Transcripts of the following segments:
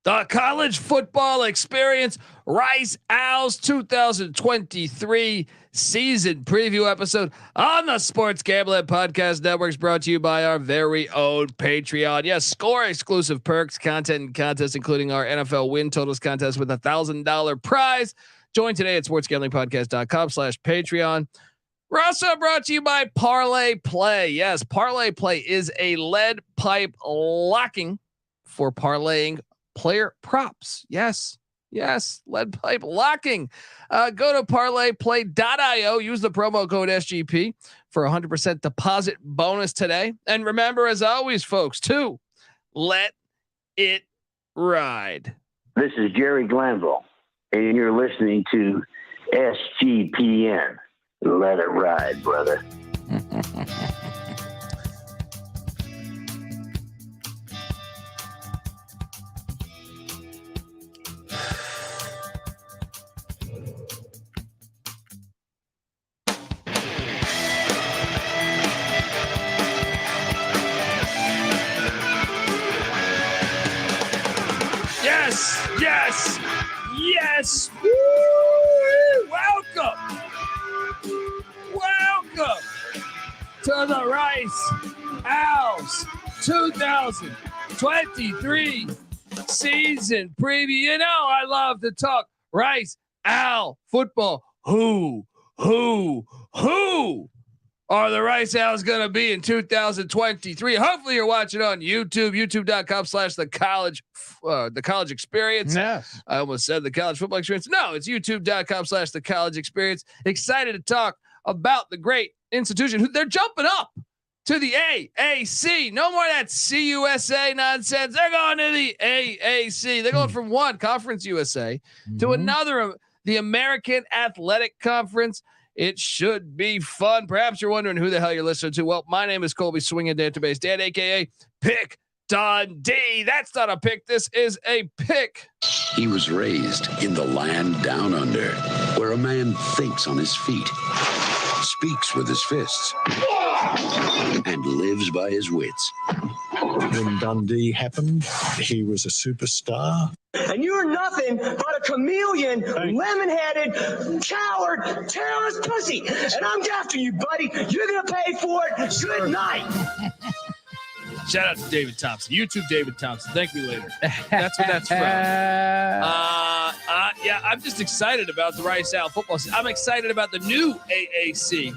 The college football experience, Rice Owls 2023 season preview episode on the Sports Gambling Podcast Network is brought to you by our very own Patreon. Yes, score exclusive perks, content and contests, including our NFL win totals contest with $1,000 prize. Join today at sportsgamblingpodcast.com/Patreon. We're also brought to you by Parlay Play. Yes, Parlay Play is a lead pipe locking for parlaying player props. Yes, lead pipe locking. Go to parlayplay.io. Use the promo code SGP for 100% deposit bonus today. And remember, as always, folks, to let it ride. This is Jerry Glanville, and you're listening to SGPN. Let it ride, brother. Yes. Woo! Welcome to the Rice Owls 2023 season preview. You know, I love to talk Rice Owl football. Who are the Rice Owls going to be in 2023? Hopefully you're watching on YouTube, youtube.com/the college experience. Yes. I almost said the college football experience. No, it's youtube.com/the college experience. Excited to talk about the great institution. They're jumping up to the AAC. No more of that CUSA nonsense. They're going to the AAC. They're going from one Conference USA to another, the American Athletic Conference. It should be fun. Perhaps you're wondering who the hell you're listening to. Well, my name is Kobie Swinging Database Dan, aka Pick Dundee. That's not a pick. This is a pick. He was raised in the land down under, where a man thinks on his feet, speaks with his fists, and lives by his wits. When Dundee happened, he was a superstar. And you're nothing but a chameleon, lemon-headed, coward, terrorist pussy. And I'm after you, buddy. You're going to pay for it. Good night. Shout out to David Thompson. YouTube David Thompson. Thank me later. That's what that's from. Yeah, I'm just excited about the Rice Owl football season. I'm excited about the new AAC.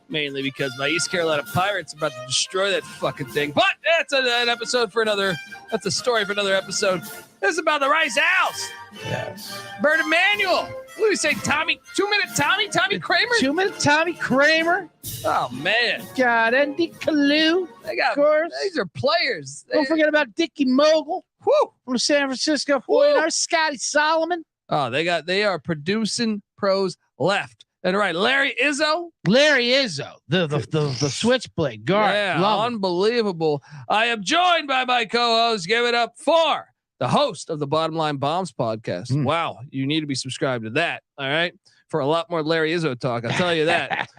Mainly because my East Carolina Pirates are about to destroy that fucking thing. But that's an episode for another. That's a story for another episode. This is about the Rice Owls. Yes. Bert Emanuel. What do we say, Tommy? 2-minute Tommy Kramer? 2-minute Tommy Kramer. Oh, man. Got Andy Kalu. They got, of course. These are players. Don't forget about Dickie Mogul. Whoo. From the San Francisco 49ers. Scotty Solomon. Oh, they are producing pros left and right. Larry Izzo, the switchblade guard. Yeah, unbelievable. I am joined by my co-host. Give it up for the host of the Bottom Line Bombs podcast. Wow, you need to be subscribed to that. All right, for a lot more Larry Izzo talk. I'll tell you that.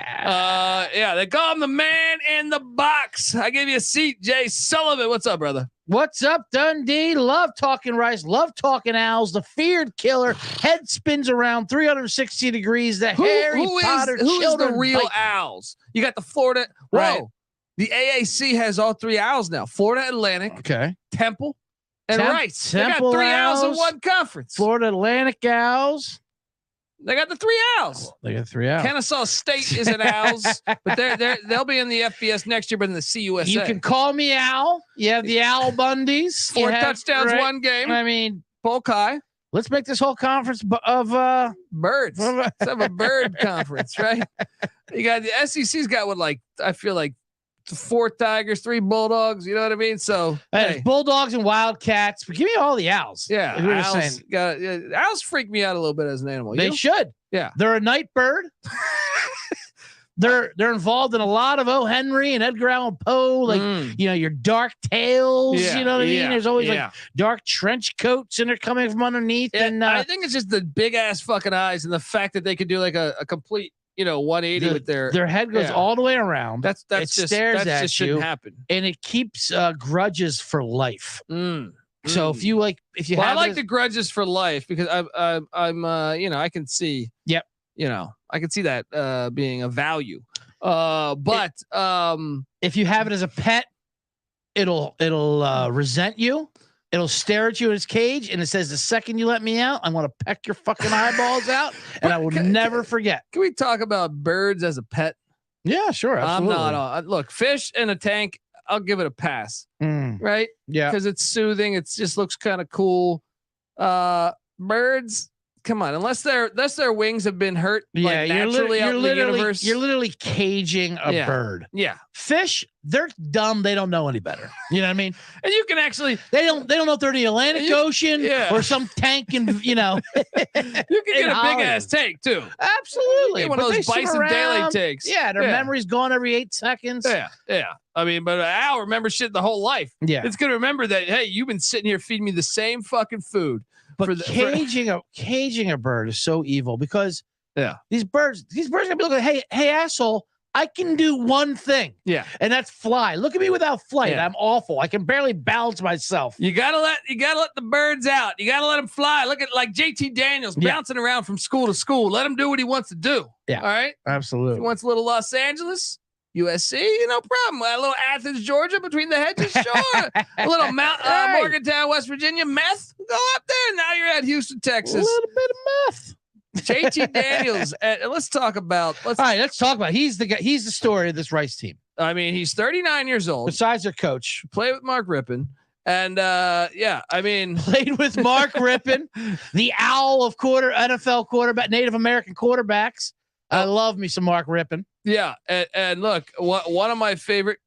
Yeah, they call him the man in the box. I give you a seat, Jay Sullivan. What's up, brother? What's up, Dundee? Love talking Rice. Love talking Owls. The feared killer. Head spins around 360 degrees. The Harry Potter who is the real biting. Owls? You got the Florida. Right. Whoa. The AAC has all three Owls now. Florida Atlantic, Okay. Temple, and Rice. Temple they got three Owls in Owls, one conference. Florida Atlantic Owls. They got the three Owls. They got three Owls. Kennesaw State is an Owls, but they'll be in the FBS next year, but in the CUSA. You can call me Owl. You have the Owl Bundys. 4 touchdowns, one game. I mean, Polk High. let's make this whole conference of birds. Let's have a bird conference, right? You got the SEC's got what, like, I feel like 4 Tigers, 3 Bulldogs. You know what I mean? So hey, Bulldogs and Wildcats, but give me all the Owls. Yeah, Owls freak me out a little bit as an animal. They should. Yeah, they're a night bird. They're involved in a lot of O. Henry and Edgar Allan Poe, like your dark tales. You know what I mean? There's always like dark trench coats, and they're coming from underneath. Yeah, and I think it's just the big ass fucking eyes and the fact that they could do like a complete 180 with their head goes all the way around. That just shouldn't happen, and it keeps grudges for life. So if you have I like the grudges for life because I'm I can see. Yep. I can see that being a value. But if you have it as a pet, it'll resent you. It'll stare at you in its cage, and it says, "The second you let me out, I'm going to peck your fucking eyeballs out, and I will never forget." Can we talk about birds as a pet? Yeah, sure. Absolutely. I'm not. Look, fish in a tank, I'll give it a pass. Right? Yeah, because it's soothing. It just looks kind of cool. Birds. Come on, unless their wings have been hurt, yeah, naturally out in the universe. You're literally caging a bird. Yeah, fish, they're dumb. They don't know any better. You know what I mean? And you can actually they don't know if they're in the Atlantic Ocean or some tank, and you can get a big ass tank too. Absolutely, one of those Bison Daily takes. Yeah, their memory's gone every 8 seconds. Yeah. I mean, but an owl remembers shit the whole life. Yeah, it's gonna remember that. Hey, you've been sitting here feeding me the same fucking food. But caging a bird is so evil because these birds gonna be looking, hey asshole, I can do one thing. Yeah. And that's fly. Look at me without flight. I'm awful. I can barely balance myself. You gotta let the birds out. You gotta let them fly. Look at like JT Daniels bouncing around from school to school. Let him do what he wants to do. Yeah. All right. Absolutely. If he wants a little Los Angeles, USC, no problem. A little Athens, Georgia, between the hedges, sure. A little Morgantown, West Virginia, meth. Go up there. Now you're at Houston, Texas. A little bit of meth. JT Daniels. Let's talk about. All right, let's talk about. He's the guy. He's the story of this Rice team. I mean, he's 39 years old. Besides their coach, played with Mark Rippon, and played with Mark Rippon, the owl of NFL quarterback, Native American quarterbacks. I love me some Mark Rippon. Yeah, and look, one of my favorite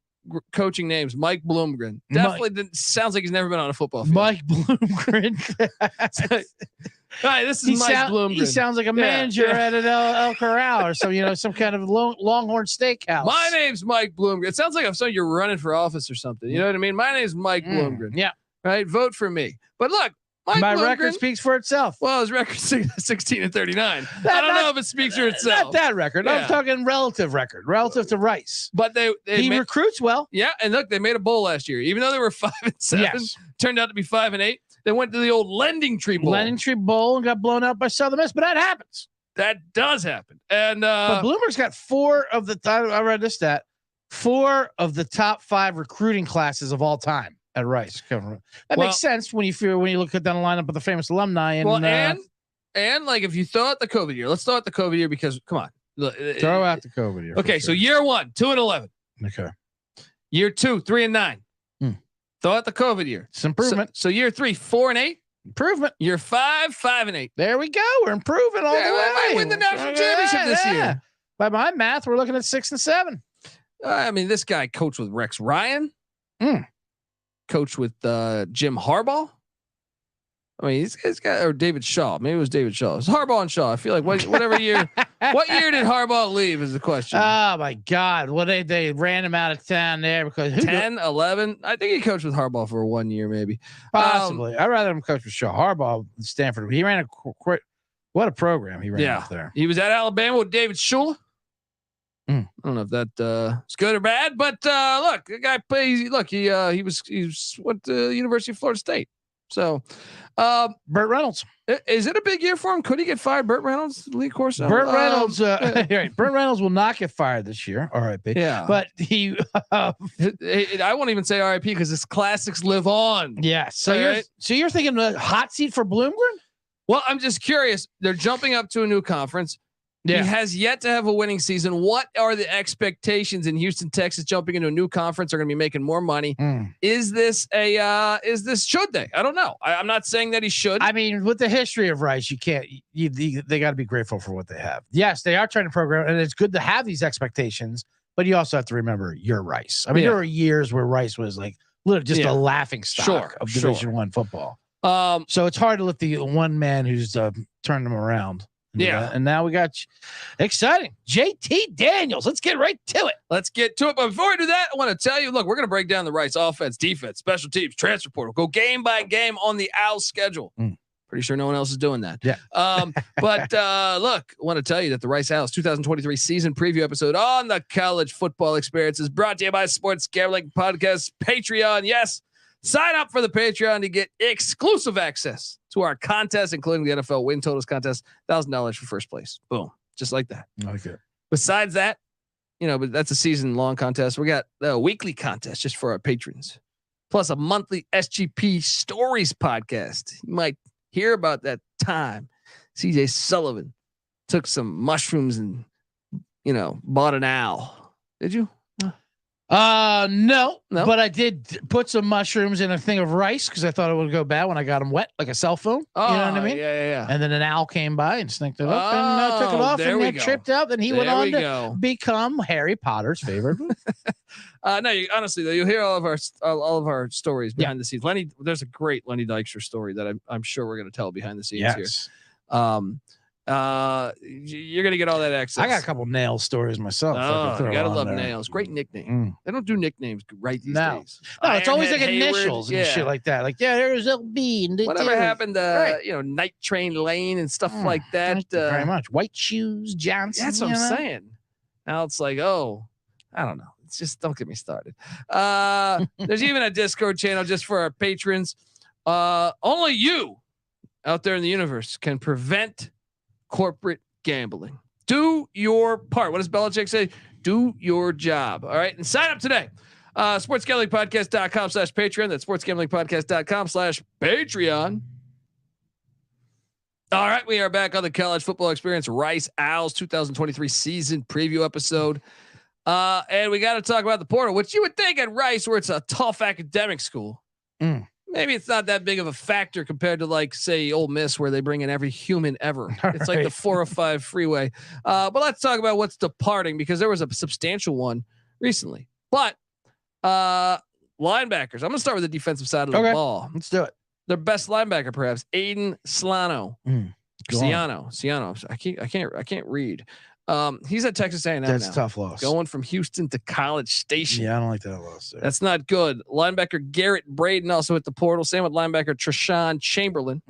coaching names, Mike Bloomgren. Definitely sounds like he's never been on a football field. Mike Bloomgren. Hi, this is Mike Bloomgren. He sounds like a manager at an El Corral or some kind of Longhorn Steakhouse. My name's Mike Bloomgren. It sounds like I'm you're running for office or something. You know what I mean? My name's Mike Bloomgren. Yeah. Right. Vote for me. But look. My record speaks for itself. Well, his record's 16-39. I don't know if it speaks for itself. Not that record. I'm talking relative relative to Rice. But he recruits well. Yeah, and look, they made a bowl last year, even though they were 5-7. Turned out to be 5-8. They went to the old Lending Tree Bowl. And got blown out by Southern Miss, but that happens. That does happen. And but Bloomer's got 4 of the. I read this stat. 4 of the top 5 recruiting classes of all time at Rice. That makes sense when you look at down the lineup of the famous alumni. And like if you throw out the COVID year, let's throw out the COVID year because come on, throw out the COVID year. Okay, so year 1, 2-11. Okay. Year 2, 3-9. Throw out the COVID year. It's improvement. So year 3, 4-8. Improvement. Year 5, 5-8. There we go. We're improving all the way. We might win the national championship this year. By my math, we're looking at 6-7. I mean, this guy coached with Rex Ryan. Coached with Jim Harbaugh. I mean, he's got or David Shaw. Maybe it was David Shaw. It's Harbaugh and Shaw. I feel like whatever year. What year did Harbaugh leave? Is the question. Oh my God! Well, they ran him out of town there because 10, 11. I think he coached with Harbaugh for 1 year, maybe. Possibly. I'd rather him coach with Shaw. Harbaugh, Stanford. He ran what a program he ran out there. He was at Alabama with David Shula. I don't know if that is good or bad, but look, the guy plays. Look, he went to University of Florida State. So, Burt Reynolds. Is it a big year for him? Could he get fired? Burt Reynolds, Lee Corso. Burt Reynolds. Right. Burt Reynolds will not get fired this year. R.I.P. Yeah, but he. I won't even say R.I.P. because his classics live on. Yeah. So you're thinking the hot seat for Bloomgren? Well, I'm just curious. They're jumping up to a new conference. Yeah. He has yet to have a winning season. What are the expectations in Houston, Texas, jumping into a new conference? Are going to be making more money. Is this should they? I don't know. I'm not saying that he should. I mean, with the history of Rice, they got to be grateful for what they have. Yes, they are trying to program, and it's good to have these expectations, but you also have to remember you're Rice. I mean, there were years where Rice was like literally just a laughing stock of Division I football. So it's hard to let the one man who's turned them around. Yeah. And now we got exciting JT Daniels. Let's get right to it. But before we do that, I want to tell you, look, we're going to break down the Rice offense, defense, special teams, transfer portal, go game by game on the Owls schedule. Pretty sure no one else is doing that. Yeah. But look, I want to tell you that the Rice Owls 2023 season preview episode on the college football experience is brought to you by Sports Gambling Podcast Patreon. Yes. Sign up for the Patreon to get exclusive access to our contest, including the NFL win totals contest, $1,000 for first place. Boom. Just like that. Okay. Besides that, but that's a season long contest. We got a weekly contest just for our patrons, plus a monthly SGP stories podcast. You might hear about that time CJ Sullivan took some mushrooms and, bought an owl. Did you? No, but I did put some mushrooms in a thing of rice because I thought it would go bad when I got them wet, like a cell phone. Oh, you know what I mean? Yeah. And then an owl came by and snicked it up and took it off and then tripped out. Then he went on to become Harry Potter's favorite. No, honestly though, you'll hear all of our stories behind the scenes. Lenny, there's a great Lenny Dykstra story that I'm sure we're going to tell behind the scenes here. You're gonna get all that access. I got a couple nail stories myself. You gotta love nails. Great nickname. They don't do nicknames right these days. No, it's always like initials and shit like that. Like, there's LB and whatever happened to Night Train Lane and stuff like that. Thank you very much. White Shoes Johnson. That's what I'm saying. Now it's like, I don't know. It's just, don't get me started. There's even a Discord channel just for our patrons. Only you out there in the universe can prevent corporate gambling. Do your part. What does Belichick say? Do your job. All right. And sign up today. sportsgamblingpodcast.com/Patreon. That's sportsgamblingpodcast.com/Patreon. All right. We are back on the College Football Experience Rice Owls 2023 season preview episode. And we got to talk about the portal, which you would think at Rice, where it's a tough academic school. Maybe it's not that big of a factor compared to, like, say, Ole Miss, where they bring in every human ever. It's like the 405 freeway. But let's talk about what's departing, because there was a substantial one recently. But linebackers. I'm going to start with the defensive side of the ball. Let's do it. Their best linebacker, perhaps, Aiden Ciano. Ciano. I can't read. He's at Texas A&M. That's now. a tough loss. Going from Houston to College Station. Yeah, I don't like that loss. There. That's not good. Linebacker Garrett Braden also at the portal. Same with linebacker Treshawn Chamberlain.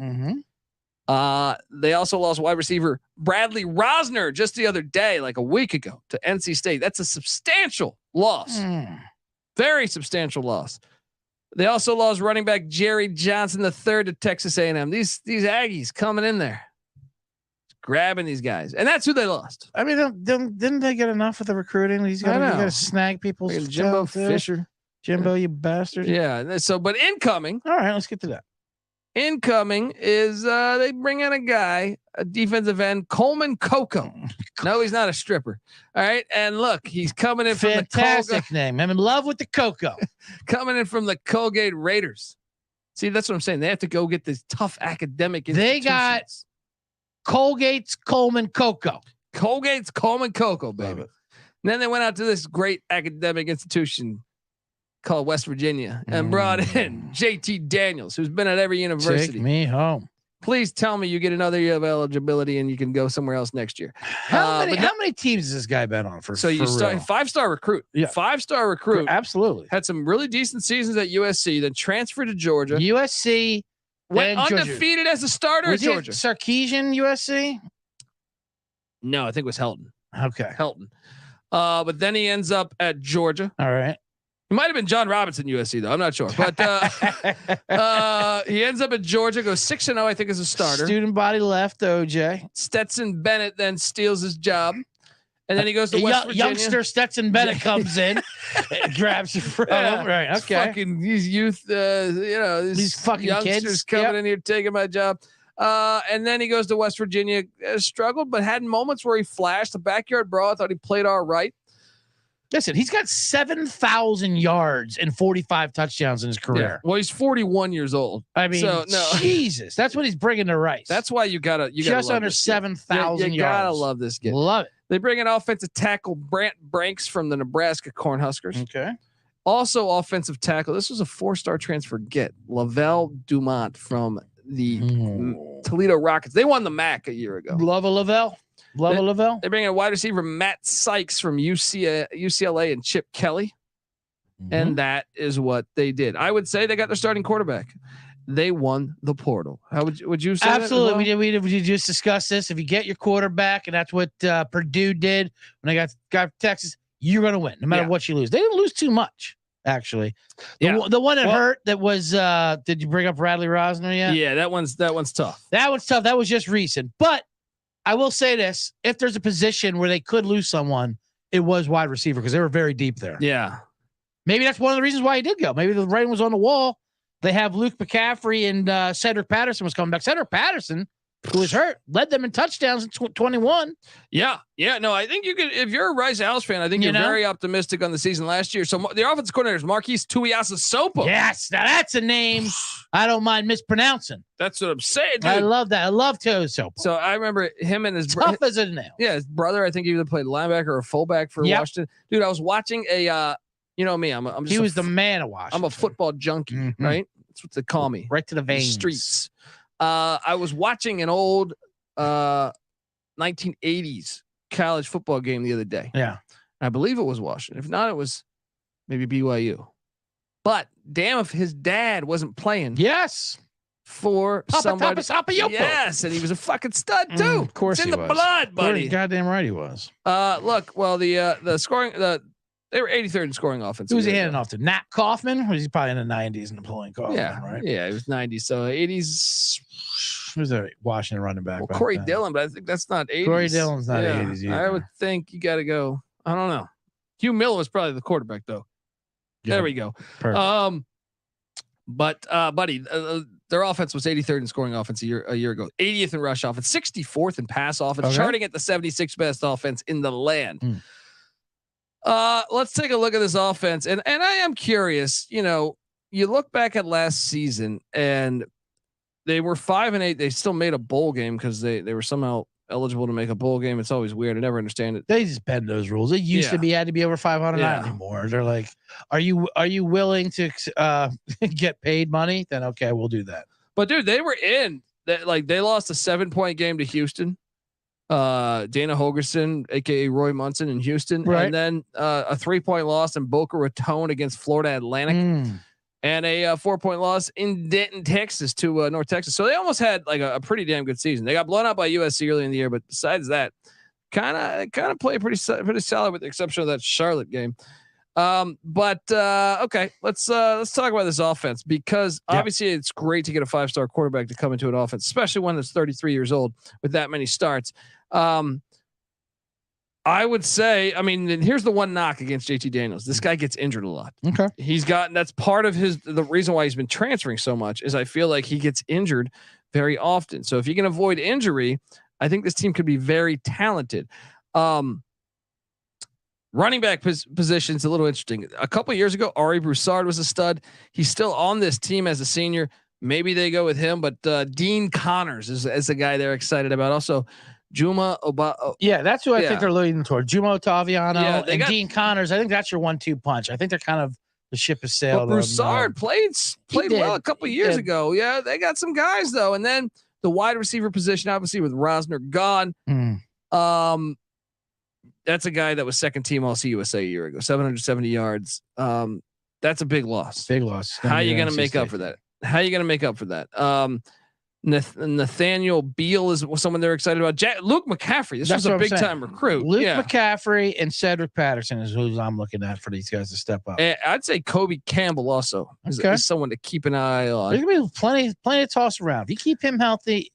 They also lost wide receiver Bradley Rozner just the other day, like a week ago, to NC State. That's a substantial loss. Very substantial loss. They also lost running back Jerry Johnson III to Texas A&M. These Aggies coming in there, grabbing these guys, and that's who they lost. I mean, didn't they get enough with the recruiting? He's got to snag people's Jimbo Fisher. Jimbo, you bastard. Yeah. So, but incoming. All right, let's get to that. Incoming is they bring in a guy, a defensive end, Coleman Coco. No, he's not a stripper. All right, and look, he's coming in from the fantastic name. I'm in love with the Coco. Coming in from the Colgate Raiders. See, that's what I'm saying. They have to go get this tough academic. They got Colgate's Coleman Coco. Colgate's Coleman Coco, baby. And then they went out to this great academic institution called West Virginia and brought in JT Daniels, who's been at every university. Take me home. Please tell me you get another year of eligibility and you can go somewhere else next year. How many teams has this guy been on for? So you start 5-star recruit. Yeah. 5-star recruit. Absolutely. Had some really decent seasons at USC, then transferred to Georgia. USC went undefeated as a starter at Georgia. Sarkisian USC? No, I think it was Helton. Okay. Helton. But then he ends up at Georgia. All right. He might have been John Robinson USC though. I'm not sure, but he ends up at Georgia, goes 6-0, I think, as a starter. Student body left. OJ Stetson Bennett then steals his job, and then he goes to West Virginia. Youngster Stetson Bennett comes in, grabs you from him. Right. Okay. Fucking these youth, these fucking youngsters kids coming in here taking my job. And then he goes to West Virginia, struggled, but had moments where he flashed. The backyard brawl, I thought he played all right. Listen, he's got 7,000 yards and 45 touchdowns in his career. Yeah. Well, he's 41 years old. I mean, Jesus, that's what he's bringing to Rice. That's why you gotta just under 7,000 yards. You gotta love this kid. Love it. They bring in offensive tackle Brant Branks from the Nebraska Cornhuskers. Okay. Also offensive tackle. This was a 4-star transfer. Lavelle Dumont from the Toledo Rockets. They won the MAC a year ago. Love a Lavelle. Lavelle. They bring in a wide receiver Matt Sykes from UCLA and Chip Kelly. And that is what they did. I would say they got their starting quarterback. They won the portal. How would you say? Absolutely. That we just discussed this. If you get your quarterback, and that's what Purdue did when they got Texas, you're going to win no matter what you lose. They didn't lose too much. actually. Yeah. The one that hurt that was. Did you bring up Bradley Rozner yet? Yeah, that one's tough. That one's tough. That was just recent. But I will say this: if there's a position where they could lose someone, it was wide receiver because they were very deep there. Yeah. Maybe that's one of the reasons why he did go. Maybe the writing was on the wall. They have Luke McCaffrey and Cedric Patterson was coming back. Cedric Patterson, who was hurt, led them in touchdowns in 21. Yeah. No, I think you could, if you're a Rice Owls fan, I think you're very optimistic on the season last year. So the offensive coordinator is Marquise Tuiasosopo. Yes. Now that's a name I don't mind mispronouncing. That's what I'm saying, dude. I love that. I love Tuiasosopo. So I remember him and his tough as a nail. Yeah. His brother, I think he either played linebacker or fullback for Washington. Dude, I was watching you know me, I'm just he was the man of Washington. I'm a football junkie, right? That's what they call me. Right to the veins. Streets. I was watching an old 1980s college football game the other day. Yeah. I believe it was Washington. If not, it was maybe BYU. But damn if his dad wasn't playing. Yes. For somebody. Yes, and he was a fucking stud too. Of course, it's in he the was. blood, buddy. Goddamn right he was. Look, well, the scoring, they were 83rd in scoring offense. Who was he handing off to? Nat Kaufman? Or was he probably in the 90s and pulling Kaufman? Yeah, right. Yeah, it was 90s. So 80s. Who's a Washington running back? Well, Corey Dillon, but I think that's not 80s. Corey Dillon's not 80s either. I would think you got to go. I don't know. Hugh Miller was probably the quarterback though. Yeah. There we go. Perfect. But buddy, their offense was 83rd in scoring offense a year ago, 80th in rush offense, 64th in pass offense, charting at the 76th best offense in the land. Let's take a look at this offense, and I am curious. You know, you look back at last season, and they were 5-8. They still made a bowl game because they were somehow eligible to make a bowl game. It's always weird. I never understand it. They just bend those rules. It used to be had to be over 500 anymore. They're like, are you willing to get paid money? Then okay, we'll do that. But dude, they were in that. Like they lost a 7-point game to Houston. Dana Holgerson, aka Roy Munson in Houston, and then a 3-point loss in Boca Raton against Florida Atlantic, and a 4-point loss in Denton, Texas to North Texas. So they almost had like a pretty damn good season. They got blown out by USC early in the year, but besides that, kind of played pretty solid with the exception of that Charlotte game. Okay, let's talk about this offense because obviously it's great to get a 5-star quarterback to come into an offense, especially one that's 33 years old with that many starts. I would say, I mean, here's the one knock against JT Daniels. This guy gets injured a lot. Okay. That's part of the reason why he's been transferring so much is I feel like he gets injured very often. So if you can avoid injury, I think this team could be very talented. Running back position's a little interesting. A couple of years ago, Ari Broussard was a stud. He's still on this team as a senior. Maybe they go with him, but Dean Connors is a guy they're excited about. Also, Juma. That's who I think they're leading toward. Juma Otoviano and Dean Connors. I think that's your 1-2 punch. I think they're kind of the ship has sailed. Well, Broussard played well a couple of years ago. Yeah, they got some guys though, and then the wide receiver position, obviously with Rozner gone. That's a guy that was second team All CUSA a year ago, 770 yards. That's a big loss. Big loss. How are you going to make up for that? Nathaniel Beal is someone they're excited about. Luke McCaffrey. This was a big time recruit. Luke McCaffrey and Cedric Patterson is who I'm looking at for these guys to step up. And I'd say Kobie Campbell also is someone to keep an eye on. There's gonna be plenty to toss around. If you keep him healthy,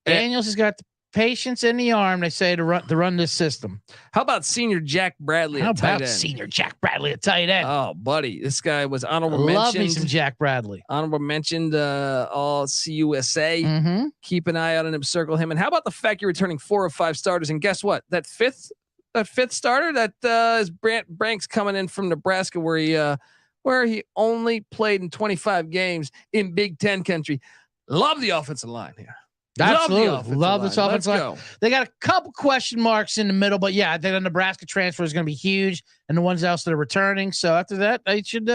Daniels has got the patience in the arm. They say to run this system. How about senior Jack Bradley? Senior Jack Bradley at tight end? Oh, buddy, this guy was honorable mention. Love me some Jack Bradley. Honorable mentioned All CUSA. Keep an eye out on him. Circle him. And how about the fact you're returning 4 of 5 starters? And guess what? That fifth starter that is Branks coming in from Nebraska, where he only played in 25 games in Big Ten country. Love the offensive line here. Absolutely. Love this offensive line. They got a couple question marks in the middle, but yeah, the Nebraska transfer is going to be huge, and the ones else that are returning. So after that, they should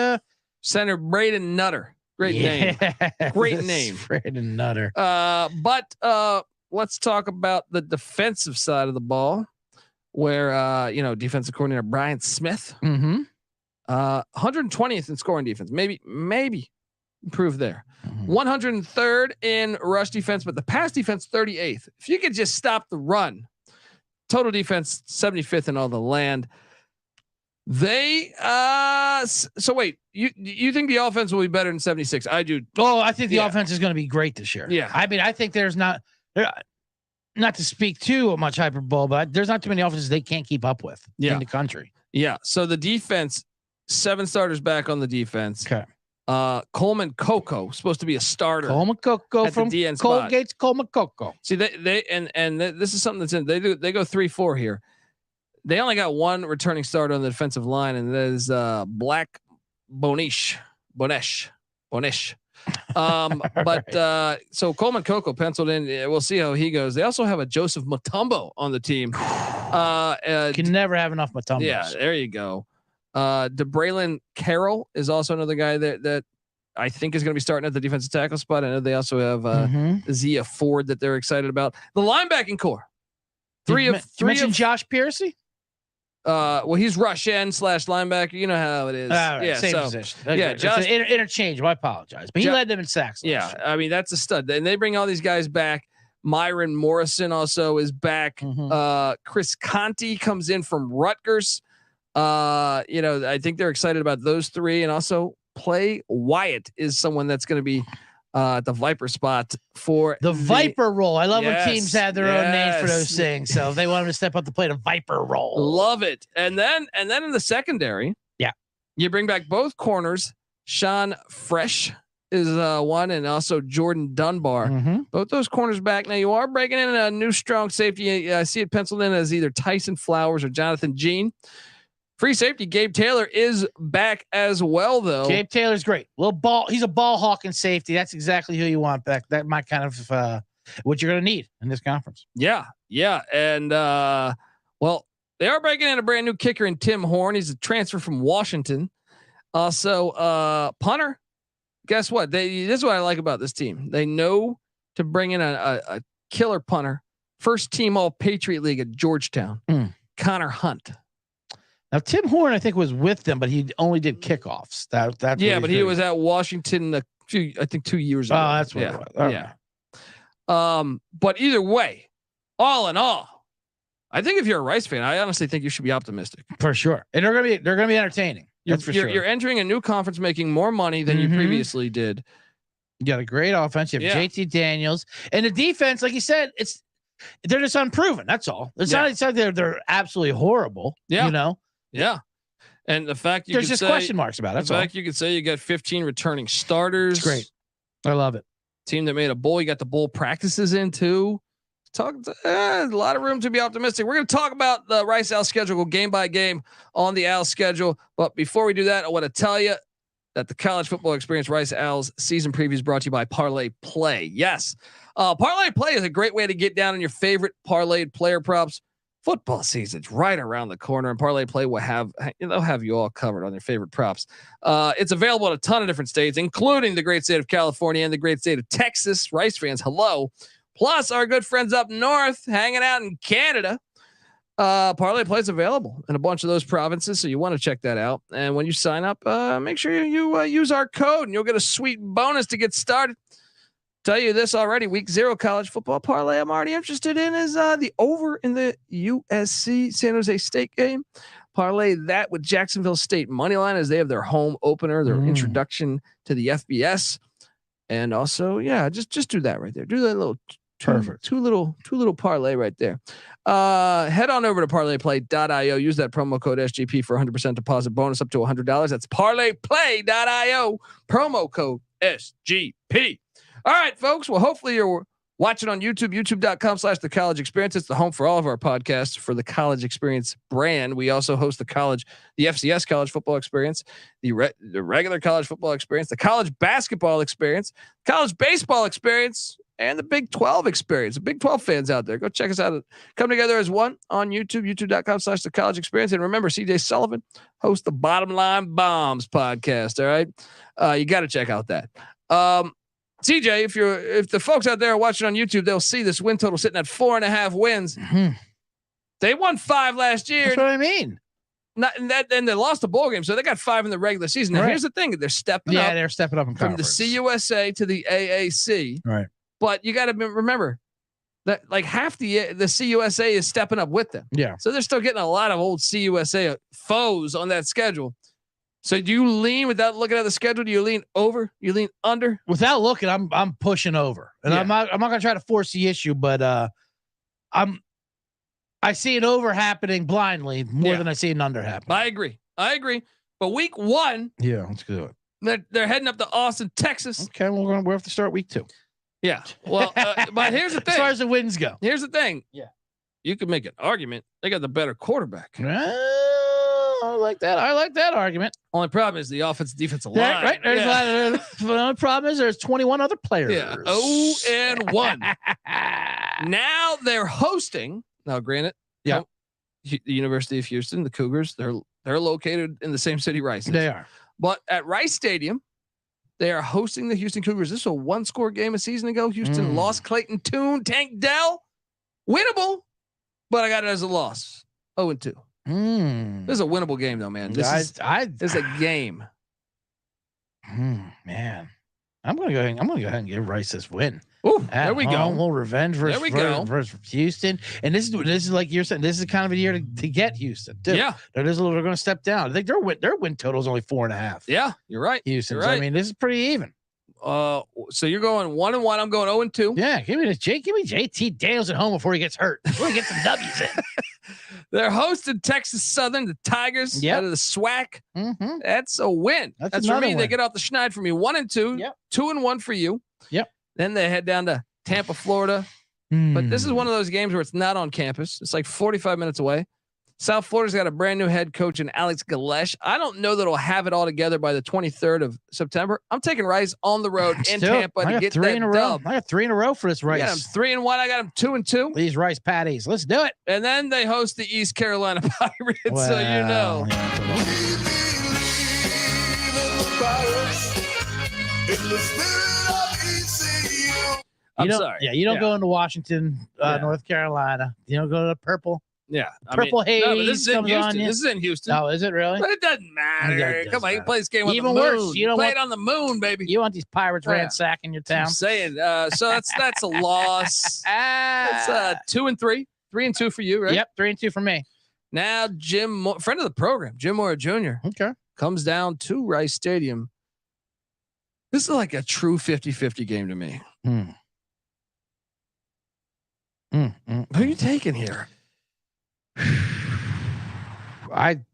center Braden Nutter. Great name. Great name. Braden Nutter. But let's talk about the defensive side of the ball, where defensive coordinator Brian Smith, 120th in scoring defense. Maybe improve there. 103rd in rush defense, but the pass defense 38th. If you could just stop the run, total defense 75th in all the land. They so wait, you think the offense will be better than 76? I do. Oh, I think the offense is going to be great this year. Yeah. I mean, I think there's not to speak too much hyperbole, but there's not too many offenses they can't keep up with in the country. Yeah. So the defense, 7 starters back on the defense. Okay. Coleman Coco supposed to be a starter. Coleman Coco from Colgate's Coleman Coco. See, they this is something that's in. They go 3-4 here. They only got one returning starter on the defensive line, and that is Black Bonesh. So Coleman Coco penciled in. We'll see how he goes. They also have a Joseph Mutombo on the team. Can never have enough Mutombos. Yeah, there you go. DeBraylon Carroll is also another guy that I think is going to be starting at the defensive tackle spot. I know they also have Zia Ford that they're excited about. The linebacking core. Three of Josh Piercy. Well, he's rush end / linebacker. You know how it is. Right, yeah, same position. Okay. Yeah, Josh, interchangeable. I apologize, but he led them in sacks. Yeah, I mean that's a stud. And they bring all these guys back. Myron Morrison also is back. Chris Conti comes in from Rutgers. I think they're excited about those 3, and also Play Wyatt is someone that's going to be at the Viper spot for the Viper role. I love when teams have their own names for those things. So if they want him to step up to play the Viper role, love it. And then in the secondary, you bring back both corners. Sean Fresh is one, and also Jordan Dunbar. Both those corners back. Now you are breaking in a new strong safety. I see it penciled in as either Tyson Flowers or Jonathan Jean. Free safety Gabe Taylor is back as well, though. Gabe Taylor's great. He's a ball hawking safety. That's exactly who you want back. That might kind of what you're going to need in this conference. Yeah. And well, they are breaking in a brand new kicker in Tim Horn. He's a transfer from Washington. Also, punter. Guess what? This is what I like about this team. They know to bring in a killer punter. First team All Patriot League at Georgetown. Connor Hunt. Now Tim Horn, I think, was with them, but he only did kickoffs. That's but he was at Washington I think 2 years ago. Oh, that's what it was. Yeah. But either way, all in all, I think if you're a Rice fan, I honestly think you should be optimistic for sure. And they're gonna be entertaining. That's for sure. You're entering a new conference, making more money than you previously did. You got a great offense. You have JT Daniels, and the defense, like you said, they're just unproven. That's all. It's not like they're absolutely horrible. Yeah. Yeah. And the fact there's just question marks about it. The fact you could say you got 15 returning starters. It's great. I love it. Team that made a bowl. You got the bowl practices in too. A lot of room to be optimistic. We're going to talk about the Rice Owl schedule game by game on the Owl schedule. But before we do that, I want to tell you that the College Football Experience Rice Owls season preview is brought to you by Parlay Play. Yes. Parlay Play is a great way to get down on your favorite parlayed player props. Football season's right around the corner, and Parlay Play they'll have you all covered on their favorite props. It's available in a ton of different states, including the great state of California and the great state of Texas. Rice fans, hello. Plus our good friends up north hanging out in Canada. Parlay Play is available in a bunch of those provinces, so you want to check that out. And when you sign up, make sure you use our code, and you'll get a sweet bonus to get started. Tell you this already, week 0 college football parlay I'm already interested in is the over in the USC San Jose State game. Parlay that with Jacksonville State money line as they have their home opener, their introduction to the FBS. And also, just do that right there. Do that little two little parlay right there. Head on over to parlayplay.io. Use that promo code SGP for 100% deposit bonus up to $100. That's parlayplay.io, promo code SGP. All right, folks. Well, hopefully you're watching on YouTube, youtube.com/the college experience. It's the home for all of our podcasts for the College Experience brand. We also host the FCS College Football Experience, the regular College Football Experience, the College Basketball Experience, College Baseball Experience, and the Big 12 Experience. The Big 12 fans out there, go check us out. Come together as one on YouTube, youtube.com/the college experience. And remember, CJ Sullivan hosts the Bottom Line Bombs podcast. All right. You got to check out that. CJ, if the folks out there are watching on YouTube, they'll see this win total sitting at 4.5 wins. They won 5 last year. That's what I mean. And they lost the bowl game, so they got 5 in the regular season. Now, here's the thing: they're stepping up. Yeah, they're stepping up in from conference. the CUSA to the AAC. Right. But you got to remember, that like half the CUSA is stepping up with them. Yeah. So they're still getting a lot of old CUSA foes on that schedule. So do you lean without looking at the schedule? Do you lean over? You lean under? Without looking, I'm pushing over, and I'm not gonna try to force the issue, but I see an over happening blindly more than I see an under happening. I agree. But week 1, yeah, let's do it. They're heading up to Austin, Texas. Okay, well, we have to start week 2. Yeah. Well, but here's the thing. As far as the wins go, here's the thing. Yeah. You can make an argument. They got the better quarterback. I like that. I like that argument. Only problem is the defensive line. Right. There's a lot of, the only problem is there's 21 other players. Yeah. 0-1. Now they're hosting. Now, granted, yeah, the University of Houston, the Cougars, they're located in the same city Rice is. They are. But at Rice Stadium, they are hosting the Houston Cougars. This is a 1-score game a season ago. Houston lost Clayton Tune, Tank Dell. Winnable, but I got it as a loss. 0-2. This is a winnable game, though, man. This is a game. Man, I'm gonna go ahead and give Rice this win. Ooh, there we go. A little revenge versus Houston, and this is like you're saying. This is kind of a year to get Houston too. Yeah, they're going to step down. I think their win total is only 4.5. Yeah, you're right. Houston. Right. I mean, this is pretty even. So you're going 1-1. I'm going 0-2. Yeah, give me JT Daniels at home before he gets hurt. We're gonna get some W's in. They're hosting Texas Southern, the Tigers out of the SWAC. Mm-hmm. That's a win. That's for me. Win. They get off the schneid for me. 1-2. Yep. 2-1 for you. Yep. Then they head down to Tampa, Florida. But this is one of those games where it's not on campus. It's like 45 minutes away. South Florida's got a brand new head coach in Alex Galesh. I don't know that it'll have it all together by the 23rd of September. I'm taking Rice on the road in Tampa to get that dub. I got 3 in a row for this Rice. I got them 3-1. I got them 2-2. These Rice patties. Let's do it. And then they host the East Carolina Pirates. Well, so you know. I'm sorry. Yeah, you don't go into Washington, North Carolina. You don't go to the purple. Yeah, purple haze. No, this is in comes Houston. on you. This is in Houston. Oh, is it really? But it doesn't matter. Come on, you play this game on even the moon. Worse, you don't play it on the moon, baby. You want these pirates ransacking your town? I'm saying. So that's a loss. That's 2-3, 3-2 for you, right? Yep, 3-2 for me. Now Jim, friend of the program, Jim Moore Jr. Okay, comes down to Rice Stadium. This is like a true 50-50 game to me. Who are you taking here? I'm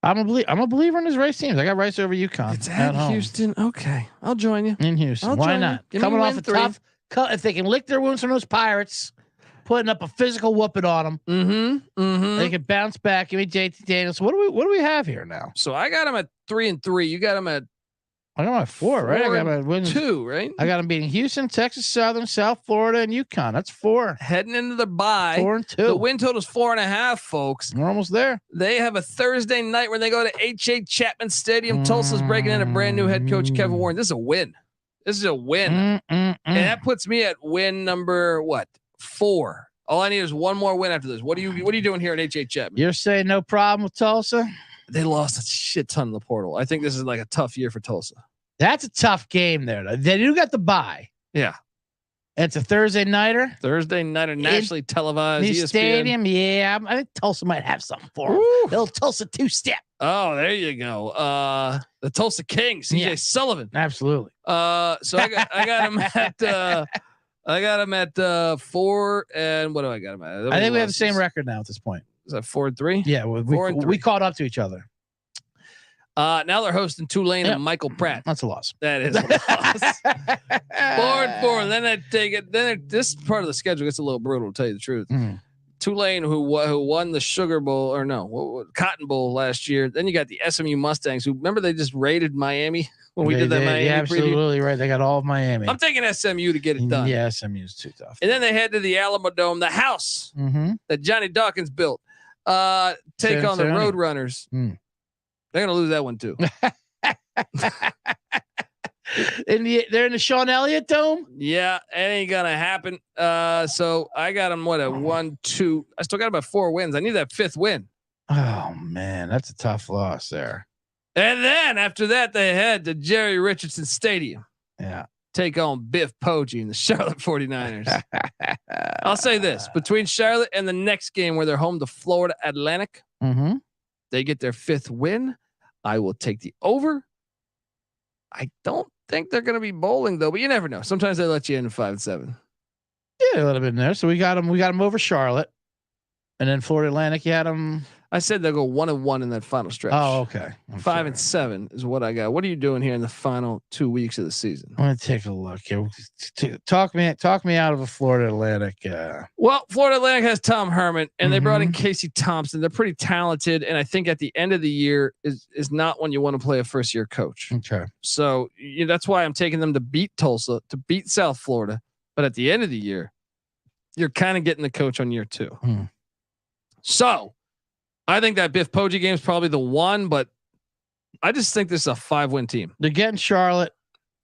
a believer in his Rice teams. I got Rice over UConn. It's at Houston. Okay, I'll join you in Houston. Why not? Coming off a tough, if they can lick their wounds from those Pirates, putting up a physical whooping on them, they can bounce back. Give me JT Daniels. What do we have here now? So I got him at 3-3. You got him at. I got him at 4, right? I got him at wins 2, right? I got him beating Houston, Texas Southern, South Florida, and UConn. That's 4. Heading into the bye. 4-2. The win total is 4.5, folks. We're almost there. They have a Thursday night where they go to H.A. Chapman Stadium. Tulsa's breaking in a brand new head coach, Kevin Warren. This is a win. And that puts me at win number 4. All I need is one more win after this. What are you doing here at H.A. Chapman? You're saying no problem with Tulsa? They lost a shit ton in the portal. I think this is like a tough year for Tulsa. That's a tough game there. They do got the bye. Yeah. It's a Thursday nighter. Nationally televised. New ESPN. stadium. Yeah. I think Tulsa might have something for them. Little Tulsa 2-step. Oh, there you go. The Tulsa Kings, CJ Sullivan. Absolutely. So I got him at 4, and what do I got him at? I think we have the same record now at this point. Is that 4-3? Yeah, we caught up to each other. Now they're hosting Tulane and Michael Pratt. That's a loss. That is a loss. 4-4. And then they take it. This part of the schedule gets a little brutal, to tell you the truth. Tulane, who won the Sugar Bowl Cotton Bowl last year. Then you got the SMU Mustangs, who remember they just raided Miami when we did that Miami absolutely preview? right. They got all of Miami. I'm taking SMU to get it done. Yeah, SMU's too tough. And then they head to the Alamo Dome, the house that Johnny Dawkins built. Take on the Roadrunners. They're gonna lose that one too. They're in the Sean Elliott Dome. Yeah, it ain't gonna happen. So I got them at 1-2. I still got about 4 wins. I need that 5th win. Oh man, that's a tough loss there. And then after that, they head to Jerry Richardson Stadium. Yeah, take on Biff Poggi and the Charlotte 49ers. I'll say this, between Charlotte and the next game where they're home to Florida Atlantic, they get their 5th win. I will take the over. I don't think they're going to be bowling though, but you never know. Sometimes they let you in 5-7. Yeah, a little bit in there. So we got them over Charlotte, and then Florida Atlantic. You had them. I said they'll go 1-1 in that final stretch. Oh, okay. 5-7 is what I got. What are you doing here in the final 2 weeks of the season? I'm gonna take a look here. Talk me out of a Florida Atlantic. Well, Florida Atlantic has Tom Herman, and they brought in Casey Thompson. They're pretty talented, and I think at the end of the year is not when you want to play a first year coach. Okay. So that's why I'm taking them to beat Tulsa, to beat South Florida. But at the end of the year, you're kind of getting the coach on year 2. So I think that Biff Poggi game is probably the one, but I just think this is a 5-win team. They're getting Charlotte,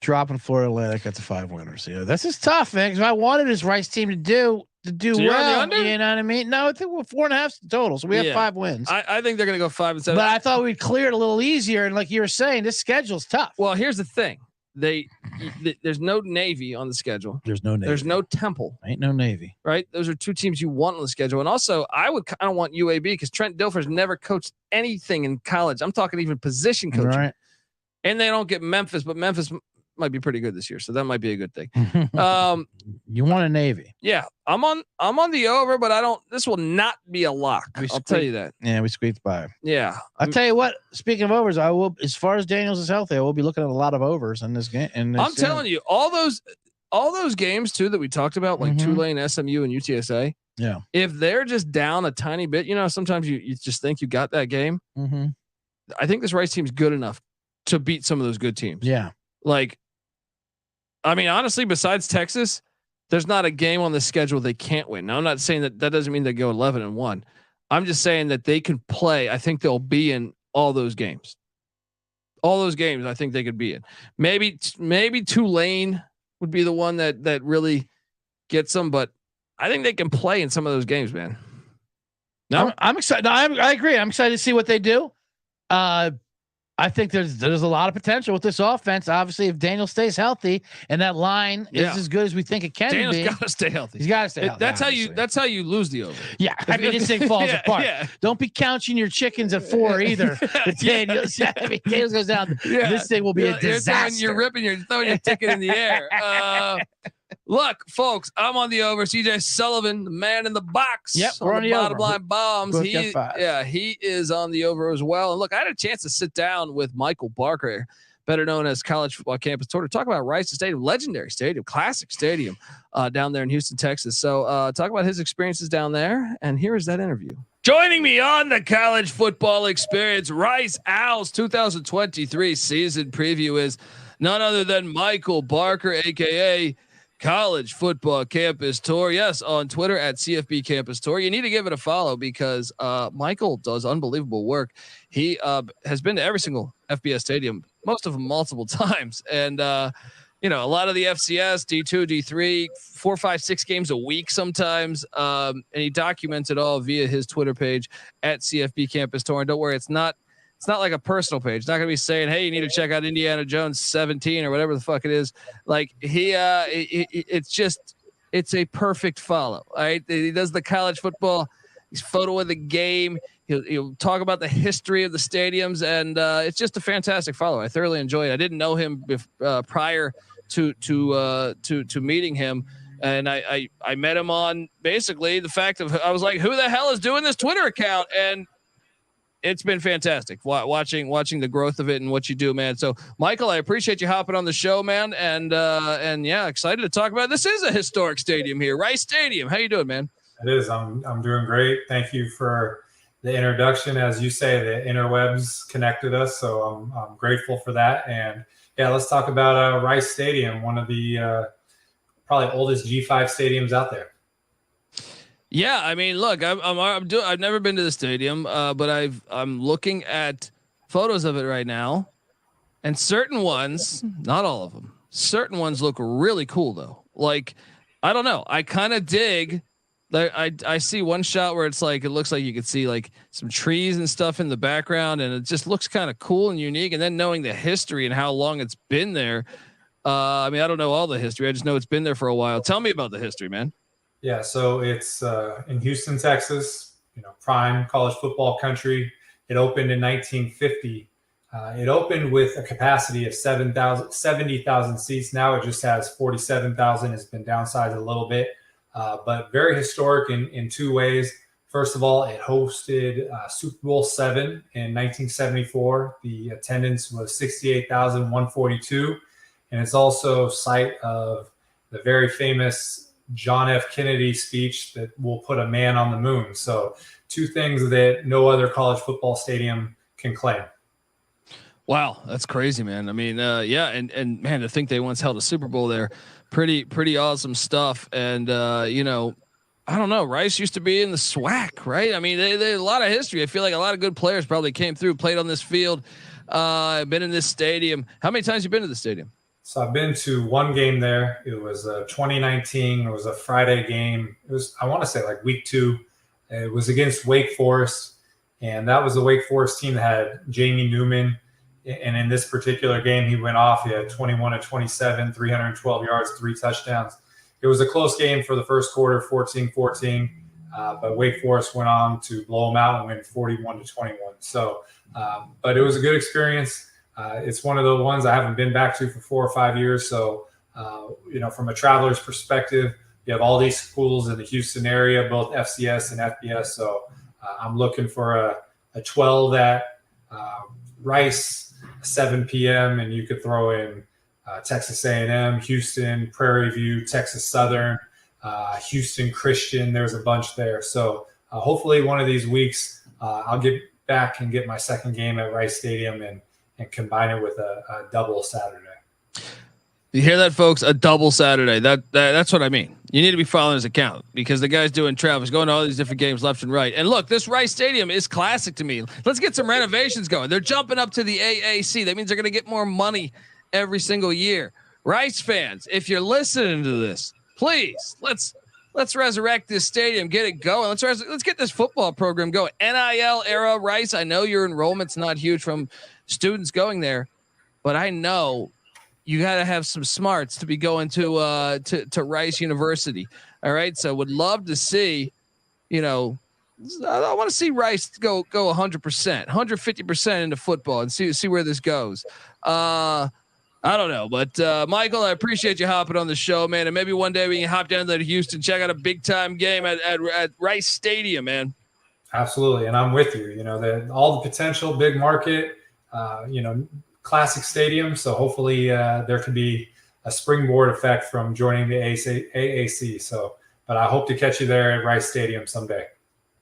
dropping Florida Atlantic at the 5 winners. Yeah, this is tough, man. Because I wanted this Rice team to do So well. you're on the under? You know what I mean? No, I think we're 4.5 total, so we have 5 wins. I think they're going to go 5-7. But I thought we'd clear it a little easier. And like you were saying, this schedule's tough. Well, here's the thing: there's no Navy on the schedule. There's no Navy. There's no Temple. Ain't no Navy. Right? Those are 2 teams you want on the schedule. And also, I would kind of want UAB because Trent Dilfer's never coached anything in college. I'm talking even position coaching. Right. And they don't get Memphis, but Memphis might be pretty good this year, so that might be a good thing. You want a Navy? Yeah, I'm on the over, but I don't. This will not be a lock. I'll tell you that. Yeah, we squeaked by. Yeah, I'll tell you what. Speaking of overs, I will. As far as Daniels is healthy, I will be looking at a lot of overs in this game. I'm telling you, all those games too that we talked about, like Tulane, SMU, and UTSA. Yeah, if they're just down a tiny bit, sometimes you just think you got that game. I think this Rice team's good enough to beat some of those good teams. Yeah, I mean, honestly, besides Texas, there's not a game on the schedule they can't win. Now, I'm not saying that doesn't mean they go 11-1. I'm just saying that they can play. I think they'll be in all those games. All those games, I think they could be in. Maybe Tulane would be the one that really gets them, but I think they can play in some of those games, man. No, I'm excited. No, I agree. I'm excited to see what they do. I think there's a lot of potential with this offense. Obviously, if Daniel stays healthy and that line is as good as we think it can Daniel's be, got to stay healthy. He's got to stay healthy. That's how you lose the over. Yeah, I mean this thing falls apart. Yeah. Don't be counting your chickens at 4 either. Daniels goes down. Yeah. This thing will be a disaster. You're throwing your ticket in the air. Look, folks, I'm on the over. CJ Sullivan, the man in the box. Yep, we're on the bottom over. line bombs. He is on the over as well. And look, I had a chance to sit down with Michael Barker, better known as College Football Campus Tour, to talk about Rice Stadium, legendary stadium, classic stadium down there in Houston, Texas. So talk about his experiences down there. And here is that interview. Joining me on the College Football Experience, Rice Owls 2023 season preview is none other than Michael Barker, a.k.a. College Football Campus Tour. Yes, on Twitter at CFB Campus Tour. You need to give it a follow because Michael does unbelievable work. He has been to every single FBS stadium, most of them multiple times. And, a lot of the FCS, D2, D3, 4, 5, 6 games a week sometimes. And he documents it all via his Twitter page at CFB Campus Tour. And don't worry, it's not like a personal page. It's not going to be saying, hey, you need to check out Indiana Jones 17 or whatever the fuck it is. Like it's a perfect follow. All right. He does the college football. He's photo of the game. He'll talk about the history of the stadiums. And it's just a fantastic follow. I thoroughly enjoy it. I didn't know him prior to meeting him. And I met him on basically the fact of, I was like, who the hell is doing this Twitter account? And it's been fantastic watching the growth of it and what you do, man. So Michael, I appreciate you hopping on the show, man. And yeah, excited to talk about it. This is a historic stadium here, Rice Stadium. How you doing, man? It is. I'm doing great. Thank you for the introduction. As you say, the interwebs connected us. So I'm grateful for that. And yeah, let's talk about Rice Stadium, one of the probably oldest G5 stadiums out there. Yeah, I mean, look, I've never been to the stadium, but I'm looking at photos of it right now, and certain ones, not all of them, certain ones look really cool though. Like, I don't know, I kind of dig. I see one shot where it's like it looks like you could see like some trees and stuff in the background, and it just looks kind of cool and unique. And then knowing the history and how long it's been there, I mean, I don't know all the history. I just know it's been there for a while. Tell me about the history, man. Yeah, so it's in Houston, Texas, prime college football country. It opened in 1950. It opened with a capacity of 70,000 seats. Now it just has 47,000. It's been downsized a little bit, but very historic in two ways. First of all, it hosted Super Bowl VII in 1974. The attendance was 68,142. And it's also site of the very famous John F. Kennedy speech that will put a man on the moon. So two things that no other college football stadium can claim. Wow, that's crazy, man. I mean, yeah, and man, to think they once held a Super Bowl there, pretty awesome stuff. And I don't know, Rice used to be in the SWAC, right? I mean, they a lot of history. I feel like a lot of good players probably came through, played on this field, been in this stadium. How many times you been to the stadium? So I've been to one game there. It was 2019. It was a Friday game. It was, I want to say, like week 2. It was against Wake Forest, and that was the Wake Forest team that had Jamie Newman. And in this particular game, he went off. He had 21 of 27, 312 yards, 3 touchdowns. It was a close game for the first quarter, 14-14. But Wake Forest went on to blow them out and win 41-21. So, but it was a good experience. It's one of the ones I haven't been back to for 4 or 5 years. So, from a traveler's perspective, you have all these schools in the Houston area, both FCS and FBS. So I'm looking for a 12 at Rice, 7 p.m. and you could throw in Texas A&M, Houston, Prairie View, Texas Southern, Houston Christian. There's a bunch there. So hopefully one of these weeks I'll get back and get my second game at Rice Stadium and combine it with a double Saturday. You hear that, folks? A double Saturday. That's what I mean. You need to be following his account because the guy's doing travel. He's going to all these different games left and right. And look, this Rice Stadium is classic to me. Let's get some renovations going. They're jumping up to the AAC. That means they're going to get more money every single year. Rice fans, if you're listening to this, please let's resurrect this stadium, get it going. Let's get this football program going. NIL era Rice. I know your enrollment's not huge from students going there, but I know you got to have some smarts to be going to Rice University. All right. So would love to see, I want to see Rice go 100%, 150% into football and see where this goes. I don't know, but Michael, I appreciate you hopping on the show, man. And maybe one day we can hop down to Houston, check out a big time game at Rice Stadium, man. Absolutely. And I'm with you, all the potential, big market, classic stadium. So hopefully there could be a springboard effect from joining the AAC. So, but I hope to catch you there at Rice Stadium someday.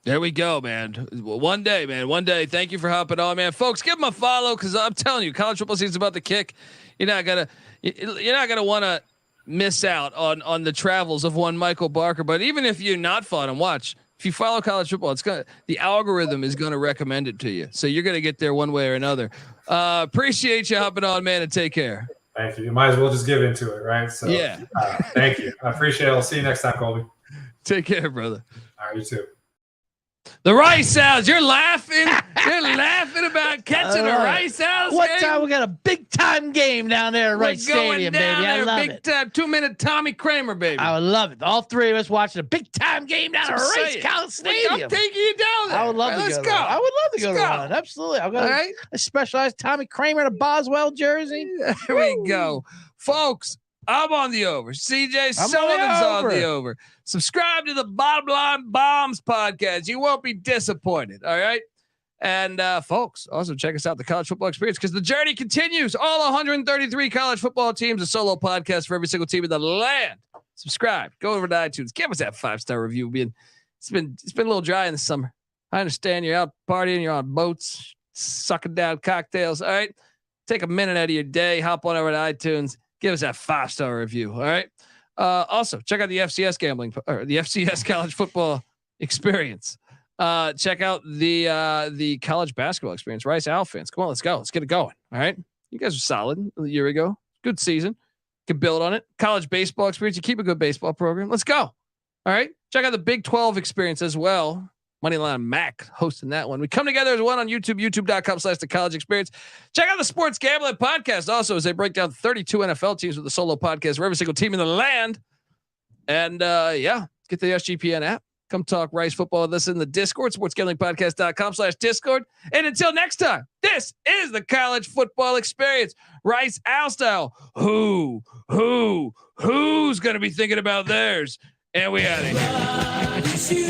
There we go, man. One day, man. One day. Thank you for hopping on, man. Folks, give him a follow because I'm telling you, college football season's about to kick. You're not gonna want to miss out on the travels of one Michael Barker. But even if you're not following, watch. If you follow college football, the algorithm is gonna recommend it to you. So you're gonna get there one way or another. Appreciate you hopping on, man, and take care. Thank you. You might as well just give into it, right? So yeah. Thank you. I appreciate it. I'll see you next time, Kobie. Take care, brother. All right, you too. The Rice House. You're laughing. You're laughing about catching a Rice House. What game? time we got a big time game down there at Rice Stadium, baby? I love big it. Time 2-minute Tommy Kramer, baby. I would love it. All three of us watching a big time game down at Rice Stadium. I'm taking you down there. I would love to Let's go. go. I would love to go to one. Absolutely. I've got a specialized Tommy Kramer in a Boswell jersey. There we go, folks. I'm on the over. CJ Sullivan's on the over. Subscribe to the Bottom Line Bombs podcast. You won't be disappointed. All right. And folks, also check us out, the College Football Experience, because the journey continues. All 133 college football teams, a solo podcast for every single team in the land. Subscribe. Go over to iTunes. Give us that 5-star review. It's been a little dry in the summer. I understand you're out partying, you're on boats, sucking down cocktails. All right. Take a minute out of your day. Hop on over to iTunes. Give us that 5-star review. All right. Also, check out the FCS gambling or the FCS college football experience. Check out the college basketball experience. Rice Owl fans, come on, let's go. Let's get it going. All right. You guys are solid a year ago. Good season. Can build on it. College baseball experience. You keep a good baseball program. Let's go. All right. Check out the Big 12 experience as well. Moneyline Mac hosting that one. We come together as one on YouTube, youtube.com/the college experience. Check out the Sports Gambling Podcast also as they break down 32 NFL teams with a solo podcast for every single team in the land. And get the SGPN app. Come talk Rice football with us in the Discord, sportsgamblingpodcast.com/Discord. And until next time, this is the college football experience. Rice Owl style. Who's going to be thinking about theirs? And we out of here.